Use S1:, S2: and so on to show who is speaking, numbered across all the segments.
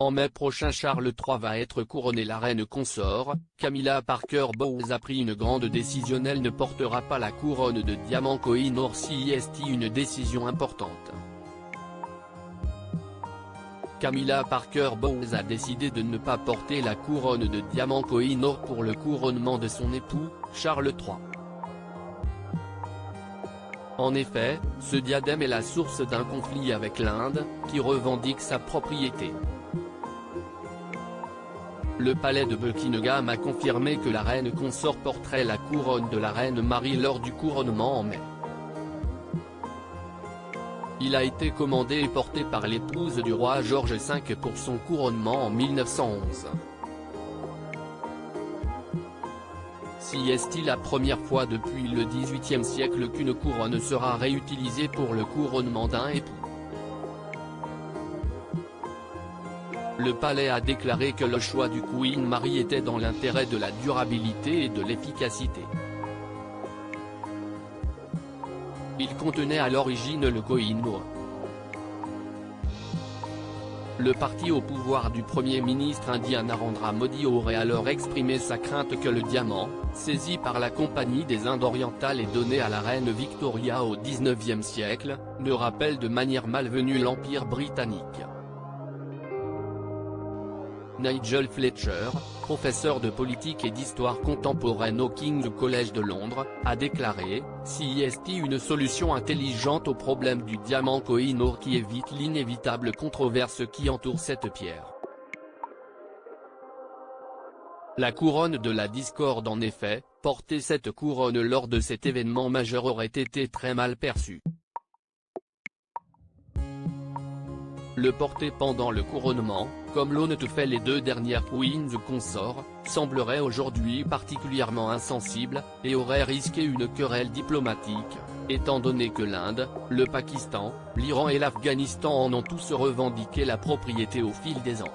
S1: En mai prochain, Charles III va être couronné la reine consort. Camilla Parker Bowles a pris une grande décision. Elle ne portera pas la couronne de diamant Koh-i-Noor CIST, une décision importante. Camilla Parker Bowles a décidé de ne pas porter la couronne de diamant Koh-i-Noor pour le couronnement de son époux, Charles III. En effet, ce diadème est la source d'un conflit avec l'Inde, qui revendique sa propriété. Le palais de Buckingham a confirmé que la reine consort porterait la couronne de la reine Marie lors du couronnement en mai. Il a été commandé et porté par l'épouse du roi George V pour son couronnement en 1911. C'est la première fois depuis le XVIIIe siècle qu'une couronne sera réutilisée pour le couronnement d'un époux. Le palais a déclaré que le choix du Queen Mary était dans l'intérêt de la durabilité et de l'efficacité. Il contenait à l'origine le Koh-i-Noor. Le parti au pouvoir du Premier ministre indien Narendra Modi aurait alors exprimé sa crainte que le diamant, saisi par la Compagnie des Indes orientales et donné à la reine Victoria au XIXe siècle, ne rappelle de manière malvenue l'Empire britannique. Nigel Fletcher, professeur de politique et d'histoire contemporaine au King's College de Londres, a déclaré « CIST une solution intelligente au problème du diamant Koh-i-Noor qui évite l'inévitable controverse qui entoure cette pierre ». La couronne de la discorde. En effet, porter cette couronne lors de cet événement majeur aurait été très mal perçu. Le porter pendant le couronnement, comme l'ont fait les deux dernières queens consorts, semblerait aujourd'hui particulièrement insensible, et aurait risqué une querelle diplomatique, étant donné que l'Inde, le Pakistan, l'Iran et l'Afghanistan en ont tous revendiqué la propriété au fil des ans.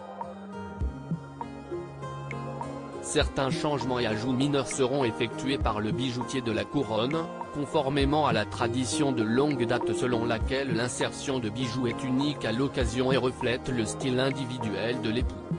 S1: Certains changements et ajouts mineurs seront effectués par le bijoutier de la couronne, conformément à la tradition de longue date selon laquelle l'insertion de bijoux est unique à l'occasion et reflète le style individuel de l'époux.